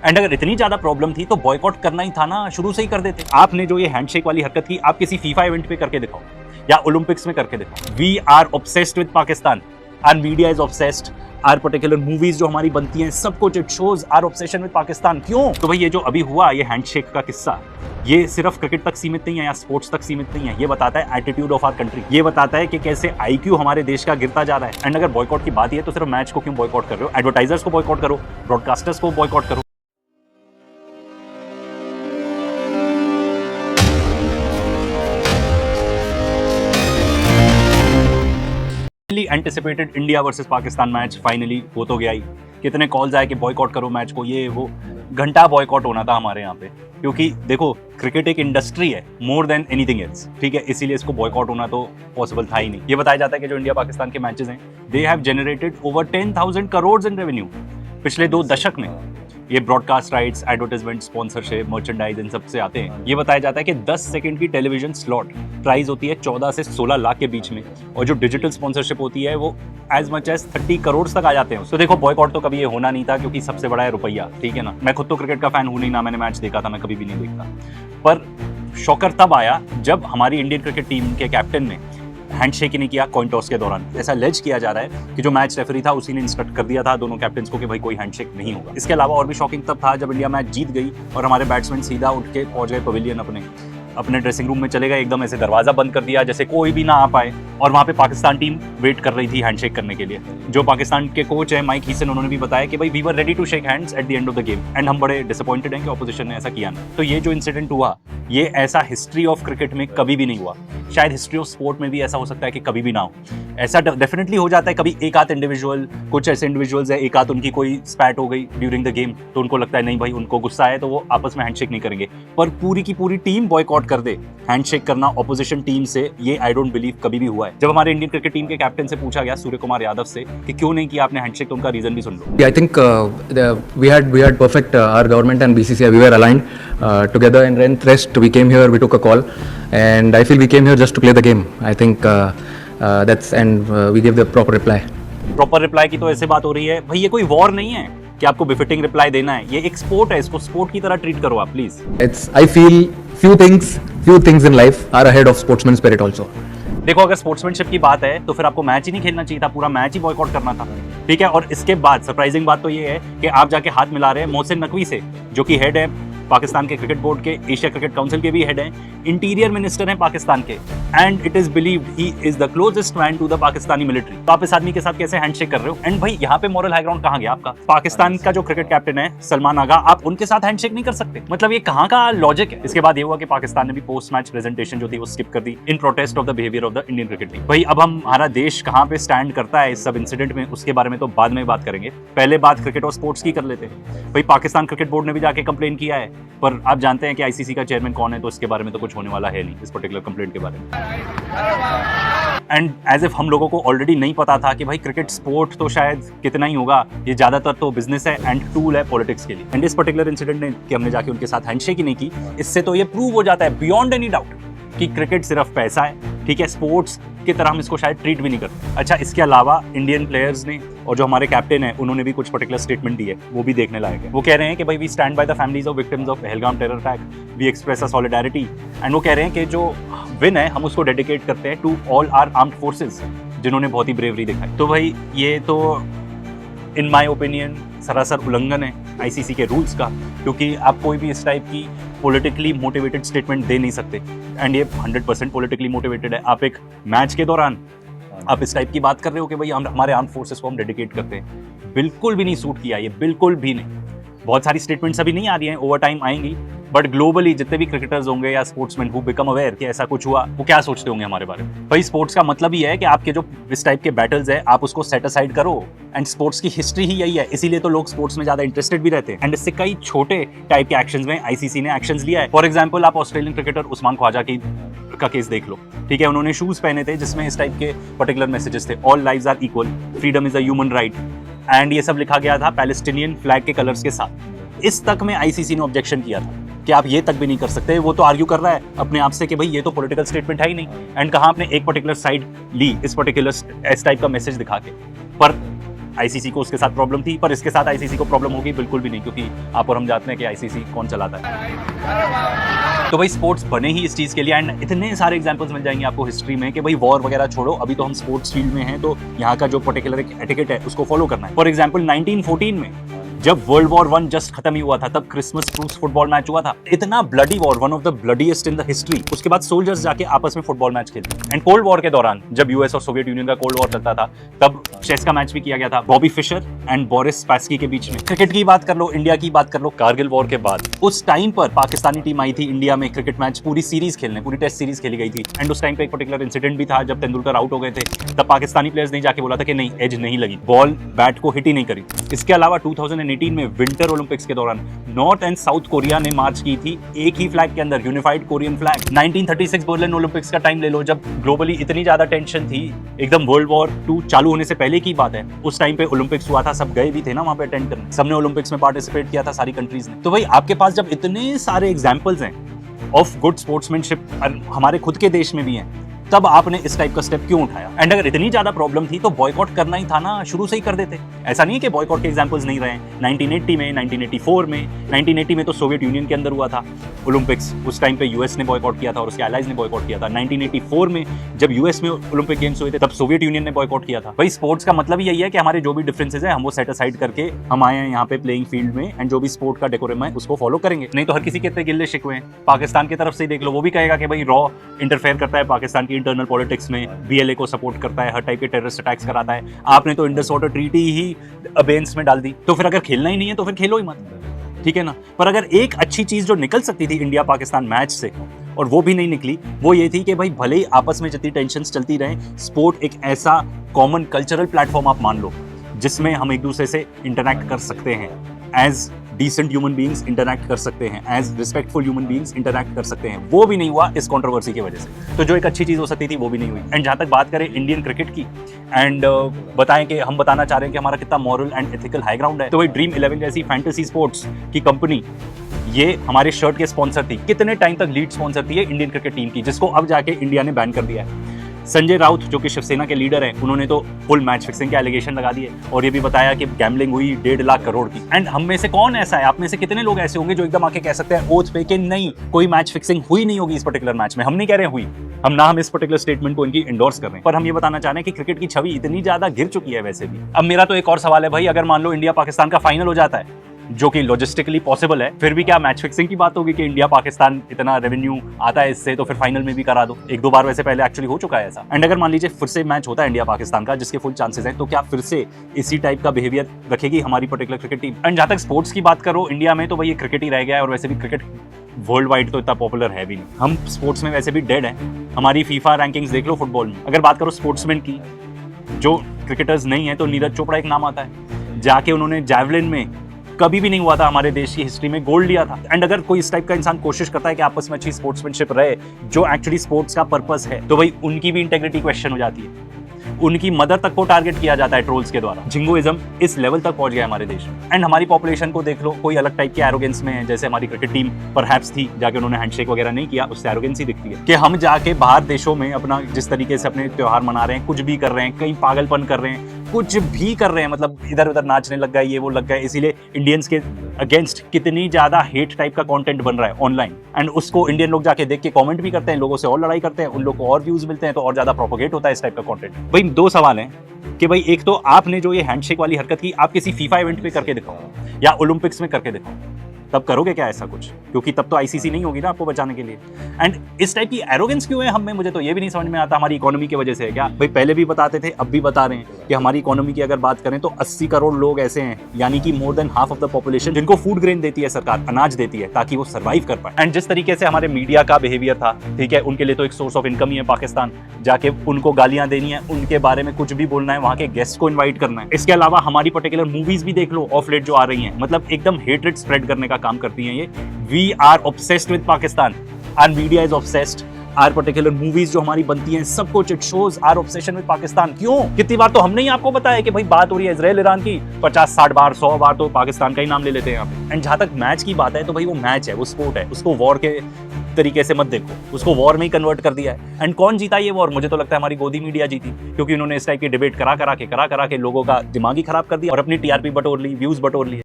And अगर इतनी ज्यादा प्रॉब्लम थी तो बॉयकॉट करना ही था ना, शुरू से ही कर देते। आपने जो ये हैंडशेक वाली हरकत की, आप किसी फीफा इवेंट पे करके दिखाओ या ओलंपिक्स में करके दिखाओ। We are obsessed with Pakistan, our media is obsessed, are particular movies जो हमारी बनती हैं, सब कुछ it shows are obsession with Pakistan. क्यों? तो भाई ये जो अभी हुआ, ये हैंडशेक का किस्सा, ये सिर्फ क्रिकेट तक सीमित नहीं है या स्पोर्ट्स तक सीमित नहीं है। ये बताता है एटीट्यूड ऑफ आवर कंट्री, ये बताता है कि कैसे आईक्यू हमारे देश का गिरता जा रहा है। एंड अगर बॉयकॉट की बात है तो सिर्फ मैच को क्यों बॉयकॉट कर रहे हो? एडवर्टाइजर्स को बॉयकॉट करो, ब्रॉडकास्टर्स को बॉयकॉट करो। Anticipated India versus Pakistan match finally हो तो गया ही। कितने कॉल्स आए कि बॉयकॉट करो मैच को, ये वो, घंटा बॉयकॉट होना था हमारे यहाँ पे। क्योंकि देखो, क्रिकेट एक इंडस्ट्री है मोर देन एनीथिंग एल्स, ठीक है, इसीलिए इसको बॉयकॉट होना तो पॉसिबल था ही नहीं। ये बताया जाता है कि जो इंडिया पाकिस्तान के मैचेस हैं, they have generated over 10,000 crore in revenue पिछले 2 दशक में। ये broadcast rights, advertisement, sponsorship, merchandise, इन सब से आते हैं। ये बताया जाता है कि 10 सेकंड की टेलीविजन स्लॉट प्राइस होती है 14 से 16 लाख के बीच में, और जो डिजिटल स्पॉन्सरशिप होती है वो एज मच एज 30 करोड़ तक आ जाते हैं। तो देखो, बॉयकॉट तो कभी ये होना नहीं था, क्योंकि सबसे बड़ा है रुपया, ठीक है ना। मैं खुद तो क्रिकेट का फैन हूं नहीं ना, मैंने मैच देखा था, मैं कभी भी नहीं देखता। पर शॉकर तब आया जब हमारी इंडियन क्रिकेट टीम के कैप्टन ने हैंडशेक ही नहीं किया कॉइन टॉस के दौरान। ऐसा लेज किया जा रहा है कि जो मैच रेफरी था उसी ने इंस्ट्रक्ट कर दिया था दोनों कैप्टन्स को कि भाई कोई हैंडशेक नहीं होगा। इसके अलावा और भी शॉकिंग तब था जब इंडिया मैच जीत गई और हमारे बैट्समैन सीधा उठ के पहुंच गए पवेलियन, अपने ड्रेसिंग रूम में चले गए, एकदम ऐसे दरवाजा बंद कर दिया जैसे कोई भी ना आ पाए। और वहाँ पे पाकिस्तान टीम वेट कर रही थी हैंडशेक करने के लिए। जो पाकिस्तान के कोच है माइक हीसन, उन्होंने भी बताया कि भाई we were ready to shake hands at the end of the game, and हम बड़े डिसअपॉइंटेड हैं कि ऑपोजिशन ने ऐसा किया ना। तो ये जो इंसिडेंट हुआ, ये ऐसा हिस्ट्री ऑफ क्रिकेट में कभी भी नहीं हुआ। शायद हिस्ट्री ऑफ स्पोर्ट में भी ऐसा हो सकता है कि कभी भी ना हो। ऐसा डेफिनेटली हो जाता है कभी, एक आध इंडिविजुअल, कुछ ऐसे इंडिविजुअल्स है, एक आध उनकी कोई स्पैट हो गई ड्यूरिंग द गेम, तो उनको लगता है नहीं भाई उनको गुस्सा है तो वो आपस में हैंडशेक नहीं करेंगे। पर पूरी की पूरी टीम बॉयकॉट कर दे हैंडशेक करना ऑपोजिशन टीम से, ये आई डोंट बिलीव कभी भी हुआ है। जब हमारे इंडियन क्रिकेट टीम के कैप्टन से पूछा गया, सूर्य कुमार यादव से, कि क्यों नहीं किया आपने हैंडशेक, तो उनका रीजन भी सुन लो। I think we had perfect our government and BCCI, we were aligned together, and then rest we came here, we took a call, and I feel we came here just to play the game. I think that's and we gave the proper reply. Proper reply की तो ऐसे बात हो रही है भाई, ये कोई वॉर नहीं है कि आपको बिफिटिंग रिप्लाई देना है। ये एक स्पोर्ट है, इसको स्पोर्ट की तरह ट्रीट करो आप please. I feel few things in life are ahead of sportsman spirit also. देखो, अगर स्पोर्ट्समैनशिप की बात है तो फिर आपको मैच ही नहीं खेलना चाहिए था, पूरा मैच ही बॉयकॉट करना था, ठीक है। और इसके बाद सरप्राइजिंग बात तो ये है कि आप जाके हाथ मिला रहे हैं मोहसिन नकवी से, जो कि हेड है पाकिस्तान के क्रिकेट बोर्ड के, एशिया क्रिकेट काउंसिल के भी हेड हैं, इंटीरियर मिनिस्टर हैं पाकिस्तान के, and it is believed he is the closest man to the Pakistani military. तो आप इस आदमी के साथ कैसे हैंडशेक कर रहे हो? एंड भाई यहाँ पे मॉरल हाई ग्राउंड कहाँ गया आपका? पाकिस्तान का जो क्रिकेट कैप्टन है सलमान आगा, आप उनके साथ हैंडशेक नहीं कर सकते? मतलब ये कहाँ का लॉजिक है? इसके बाद ये हुआ कि पाकिस्तान ने भी पोस्ट मैच प्रेजेंटेशन जो थी वो स्किप कर दी in protest of the behaviour of the Indian cricket team. भाई अब हमारा देश कहाँ पे स्टैंड करता है इस सब इंसिडेंट में, उसके बारे में तो बाद में बात करेंगे। पहले बात क्रिकेट और स्पोर्ट्स की कर लेते हैं। भाई पाकिस्तान क्रिकेट बोर्ड ने भी जाके कंप्लेन किया है, पर आप जानते हैं कि आईसीसी का चेयरमैन कौन है, तो इसके बारे में तो कुछ होने वाला है नहीं, इस पर्टिकुलर कंप्लेंट के बारे में। एंड एज इफ हम लोगों को ऑलरेडी नहीं पता था कि भाई क्रिकेट स्पोर्ट तो शायद कितना ही होगा, ये ज्यादातर तो बिजनेस है एंड टूल है पॉलिटिक्स के लिए। एंड इस पर्टिकुलर इंसिडेंट ने कि हमने जाके उनके साथ हैंडशेक ही नहीं की, इससे तो ये प्रूव हो जाता है बियॉन्ड एनी डाउट कि क्रिकेट सिर्फ पैसा है, ठीक है, स्पोर्ट्स की तरह हम इसको शायद ट्रीट भी नहीं करते। अच्छा, इसके अलावा इंडियन प्लेयर्स ने और जो हमारे कैप्टन है उन्होंने भी कुछ पर्टिकुलर स्टेटमेंट दी है, वो भी देखने लायक है। वो कह रहे हैं कि भाई we stand by the families of victims of Pahalgam terror attack, we express a solidarity, and वो कह रहे हैं कि जो विन है हम उसको डेडिकेट करते हैं to all our armed forces, जिन्होंने बहुत ही ब्रेवरी दिखाई। तो भाई ये तो इन माय ओपिनियन सरासर उल्लंघन है आईसीसी के रूल्स का, क्योंकि आप कोई भी इस टाइप की पॉलिटिकली मोटिवेटेड स्टेटमेंट दे नहीं सकते। एंड ये 100% पॉलिटिकली मोटिवेटेड है। आप एक मैच के दौरान आप इस टाइप की बात कर रहे हो कि भाई हम हमारे आर्म फोर्सेस को हम डेडिकेट करते हैं, बिल्कुल भी नहीं सूट किया ये, बिल्कुल भी नहीं। बहुत सारी स्टेटमेंट्स अभी नहीं आ रही हैं, ओवर टाइम आएंगी, बट ग्लोबली जितने भी क्रिकेटर्स होंगे या स्पोर्ट्समैन हु बिकम अवेयर कि ऐसा कुछ हुआ, वो क्या सोचते होंगे हमारे बारे में। भाई स्पोर्ट्स का मतलब ही है कि आपके जो इस टाइप के बैटल्स है आप उसको सेट असाइड करो, एंड स्पोर्ट्स की हिस्ट्री ही यही है, इसीलिए तो लोग स्पोर्ट्स में ज्यादा इंटरेस्टेड भी रहते हैं। एंड इससे कई छोटे टाइप के एक्शंस में आईसीसी ने एक्शंस लिया है। फॉर एग्जांपल, आप ऑस्ट्रेलियन क्रिकेटर उस्मान ख्वाजा का केस देख लो, ठीक है, उन्होंने शूज पहने थे जिसमें इस टाइप के पर्टिकुलर मैसेजेस थे, all lives are equal, freedom is a human right, and ये सब लिखा गया था पैलेस्टीनियन फ्लैग के कलर्स के साथ। इस तक में आईसीसी ने ऑब्जेक्शन किया था कि आप ये तक भी नहीं कर सकते। वो तो आर्ग्यू कर रहा है अपने आप से कि भाई ये तो पॉलिटिकल स्टेटमेंट है ही नहीं, एंड कहाँ आपने एक पर्टिकुलर साइड ली इस पर्टिकुलर इस टाइप का मैसेज दिखा के। पर आईसीसी को उसके साथ प्रॉब्लम थी, पर इसके साथ आईसीसी को प्रॉब्लम होगी बिल्कुल भी नहीं, क्योंकि आप और हम जानते हैं कि आईसीसी कौन चलाता है। तो भाई स्पोर्ट्स बने ही इस चीज के लिए, एंड इतने सारे एग्जांपल्स मिल जाएंगे आपको हिस्ट्री में कि भाई वॉर वगैरह छोड़ो, अभी तो हम स्पोर्ट्स फील्ड में हैं, तो यहाँ का जो पर्टिकुलर एक एटिकेट है उसको फॉलो करना है। फॉर एग्जाम्पल 1914 में जब वर्ल्ड वॉर 1 जस्ट खत्म ही हुआ था, तब क्रिसमस ट्रूस फुटबॉल मैच हुआ था। इतना bloody war, one of the bloodiest in the history. उसके बाद सोल्जर्स जाके आपस में फुटबॉल मैच खेलते। एंड कोल्ड वॉर के दौरान जब यूएस और सोवियत यूनियन का कोल्ड वॉर चलता था, तब चेस का मैच भी किया गया था Bobby Fischer and Boris Spassky के बीच में। क्रिकेट की बात कर लो, इंडिया की बात कर लो, कारगिल वॉर के बाद उस टाइम पर पाकिस्तानी टीम आई थी इंडिया में क्रिकेट मैच, पूरी सीरीज खेलने, पूरी टेस्ट सीरीज खेली गई थी। एंड उस टाइम पे एक पर्टिकुलर इंसिडेंट भी था, जब तेंदुलकर आउट हो गए थे, तब पाकिस्तानी प्लेयर्स ने जाके बोला था कि नहीं, एज नहीं लगी, बॉल बैट को हिट ही नहीं करी। इसके अलावा 2018 में विंटर ओलंपिक्स के दौरान नॉर्थ एंड साउथ कोरिया ने मार्च की थी एक ही फ्लैग के अंदर, unified Korean flag. 1936 Berlin Olympics का टाइम ले लो, जब ग्लोबली इतनी ज्यादा टेंशन थी, एकदम वर्ल्ड वॉर 2 चालू होने से पहले की बात है। उस टाइम पे ओलंपिक्स हुआ था, सब गए भी थे ना वहां पे अटेंड करने, सबने ओलंपिक्स में पार्टिसिपेट किया था, सारी कंट्रीज ने। तो भाई आपके पास जब इतने सारे एग्जांपल्स हैं ऑफ गुड स्पोर्ट्समैनशिप, हमारे खुद के देश में भी हैं, तब आपने इस टाइप का स्टेप क्यों उठाया? एंड अगर इतनी ज्यादा प्रॉब्लम थी तो बॉयकॉट करना ही था ना, शुरू से ही कर देते। ऐसा नहीं है कि बॉयकॉट के एग्जांपल्स नहीं रहे। 1980 में, 1984 में, 1980 में तो सोवियत यूनियन के अंदर हुआ था ओलंपिक्स, उस टाइम पे यूएस ने बॉयकॉट किया था और उसके एलाइज ने बॉयकॉट किया था। 1984 में जब यूएस में ओलंपिक गेम्स हुए थे, तब सोवियत यूनियन ने बॉयकॉट किया था। भाई स्पोर्ट्स का मतलब यही है कि हमारे जो भी डिफरेंसेस है हम वो सेट असाइड करके हम आए हैं यहाँ पे प्लेइंग फील्ड में, एंड जो भी स्पोर्ट का डेकोरम है उसको फॉलो करेंगे। नहीं तो हर किसी के इतने गिल्ले शिकवे हैं। पाकिस्तान की तरफ से देख लो, वो भी कहेगा कि भाई रॉ इंटरफेयर करता है पाकिस्तान की इंटरनल पॉलिटिक्स में, बीएलए को सपोर्ट करता है, हर टाइप के टेररिस्ट अटैक्स कराता है। आपने तो इंडस वाटर ट्रीटी ही अबेंस में डाल दी, तो फिर अगर खेलना ही नहीं है तो फिर खेलो ही मत, ठीक है ना। पर अगर एक अच्छी चीज जो निकल सकती थी इंडिया पाकिस्तान मैच से, और वो भी नहीं निकली, वो ये थी कि भाई भले ही आपस में जितनी टेंशन्स चलती रहे, स्पोर्ट एक ऐसा कॉमन कल्चरल प्लेटफॉर्म आप मान लो जिसमें हम एक दूसरे से इंटरैक्ट कर सकते हैं, as decent human beings interact कर सकते हैं, as respectful human beings interact कर सकते हैं। वो भी नहीं हुआ इस कंट्रोवर्सी की वजह से। तो जो एक अच्छी चीज हो सकती थी वो भी नहीं हुई। एंड जहां तक बात करें इंडियन क्रिकेट की, एंड बताएं कि हम बताना चाह रहे हैं कि हमारा कितना moral and ethical high ground है, तो भाई ड्रीम 11 जैसी फैंटेसी स्पोर्ट्स की कंपनी, ये हमारे शर्ट के स्पॉन्सर थी, कितने टाइम तक लीड स्पॉन्सर थी इंडियन क्रिकेट टीम की, जिसको अब जाके इंडिया ने बैन कर दिया है। संजय राउत जो कि शिवसेना के लीडर हैं, उन्होंने तो फुल मैच फिक्सिंग के एलिगेशन लगा दिए और ये भी बताया कि गैम्बलिंग हुई 1.5 लाख करोड़ की। एंड हम में से कौन ऐसा है, आप में से कितने लोग ऐसे होंगे जो एकदम आके कह सकते हैं ओथ पे कि नहीं, कोई मैच फिक्सिंग हुई नहीं होगी इस पर्टिकुलर मैच में? हम नहीं कह रहे हुई, हम इस पर्टिकुलर स्टेटमेंट को इनकी इंडोर्स कर रहे हैं, पर हम ये बताना चाह रहे हैं कि क्रिकेट की छवि इतनी ज्यादा गिर चुकी है वैसे भी। अब मेरा तो एक और सवाल है भाई, अगर मान लो इंडिया पाकिस्तान का फाइनल हो जाता है, जो कि लॉजिस्टिकली पॉसिबल है, फिर भी क्या मैच फिक्सिंग की बात होगी कि इंडिया पाकिस्तान इतना रेवेन्यू आता है इससे, तो फिर फाइनल में भी करा दो। 1-2 बार वैसे पहले एक्चुअली हो चुका है ऐसा। एंड अगर मान लीजिए फिर से मैच होता है इंडिया पाकिस्तान का, जिसके फुल चांसेस हैं, तो क्या फिर से इसी टाइप का बिहेवियर रखेगी हमारी पर्टिकुलर क्रिकेट टीम? एंड जहां तक स्पोर्ट्स की बात करो इंडिया में, तो भाई ये क्रिकेट ही रह गया है, और वैसे भी क्रिकेट वर्ल्ड वाइड तो इतना पॉपुलर है भी नहीं। हम स्पोर्ट्स में वैसे भी डेड हैं। हमारी फीफा रैंकिंग्स देख लो फुटबॉल में। अगर बात करो स्पोर्ट्समैन की जो क्रिकेटर्स नहीं है, तो नीरज चोपड़ा एक नाम आता है, जाके उन्होंने जैवलिन में, कभी भी नहीं हुआ था हमारे देश की हिस्ट्री में, गोल्ड लिया था। एंड अगर कोई इस टाइप का इंसान कोशिश करता है कि आपस में अच्छी स्पोर्ट्समैनशिप रहे, जो एक्चुअली स्पोर्ट्स का पर्पस है, तो भाई उनकी भी इंटेग्रिटी क्वेश्चन हो जाती है। उनकी मदर तक को टारगेट किया जाता है ट्रोल्स के द्वारा। जिंगोइज्म इस लेवल तक पहुंच गया हमारे देश में। एंड हमारी पॉपुलेशन को देख लो, कोई अलग टाइप के एरोगेंस में है, जैसे हमारी क्रिकेट टीम परहैप्स थी, जाके उन्होंने हैंडशेक वगैरह नहीं किया, उससे एरोगेंस ही दिखती है कि हम जाके बाहर देशों में अपना जिस तरीके से अपने त्योहार मना रहे हैं, कुछ भी कर रहे हैं, कहीं पागलपन कर रहे हैं, कुछ भी कर रहे हैं, मतलब इधर उधर नाचने लग गए, ये वो लग गए। इसीलिए इंडियंस के अगेंस्ट कितनी ज्यादा हेट टाइप का कंटेंट बन रहा है ऑनलाइन, एंड उसको इंडियन लोग जाके देख के कमेंट भी करते हैं, लोगों से और लड़ाई करते हैं, उन लोग को और व्यूज मिलते हैं, तो और ज्यादा प्रोपोगेट होता है इस टाइप का कंटेंट। भाई 2 सवाल हैं कि भाई एक तो आपने जो ये हैंडशेक वाली हरकत की, आप किसी फीफा इवेंट पे करके दिखाओ या ओलंपिक्स में करके दिखाओ, तब करोगे क्या ऐसा कुछ? क्योंकि तब तो आईसीसी नहीं होगी ना आपको बचाने के लिए। एंड इस टाइप की एरोगेंस क्यों है हम में, मुझे तो ये भी नहीं समझ में आता। हमारी इकोनॉमी की वजह से है क्या? भाई पहले भी बताते थे, अब भी बता रहे हैं कि हमारी इकोनॉमी की अगर बात करें तो 80 करोड़ लोग ऐसे हैं, यानी कि more than half of the population, जिनको फूड ग्रेन देती है सरकार, अनाज देती है ताकि वो सर्वाइव कर पाए। एंड जिस तरीके से हमारे मीडिया का बिहेवियर था, ठीक है, उनके लिए तो एक सोर्स ऑफ इनकम ही है पाकिस्तान, जाके उनको गालियां देनी है, उनके बारे में कुछ भी बोलना है, वहां के गेस्ट को इन्वाइट करना है। इसके अलावा हमारी पर्टिकुलर मूवीज भी देख लो ऑफ लेट जो आ रही हैं, मतलब एकदम हेट्रेड स्प्रेड करने का काम करती हैं ये। We are obsessed with Pakistan. Our media is obsessed. Are particular movies जो हमारी बनती हैं, सब कुछ it shows are obsession with Pakistan. क्यों? कितनी बार तो हमने ही आपको बताया कि भाई बात हो रही है इजराइल ईरान की, 50-60 बार 100 बार तो पाकिस्तान का ही नाम ले लेते हैं यहाँ पे। एंड जहां तक मैच की बात है तो भाई वो मैच है, वो स्पोर्ट है, उसको वॉर के तरीके से मत देखो, उसको वॉर में ही कन्वर्ट कर दिया है। एंड कौन जीता ये वॉर? मुझे तो लगता है हमारी गोदी मीडिया जीती, क्योंकि उन्होंने इस टाइप की डिबेट करा करा के लोगों का दिमाग ही खराब कर दिया और अपनी टीआरपी बटोर ली, व्यूज बटोर लिए।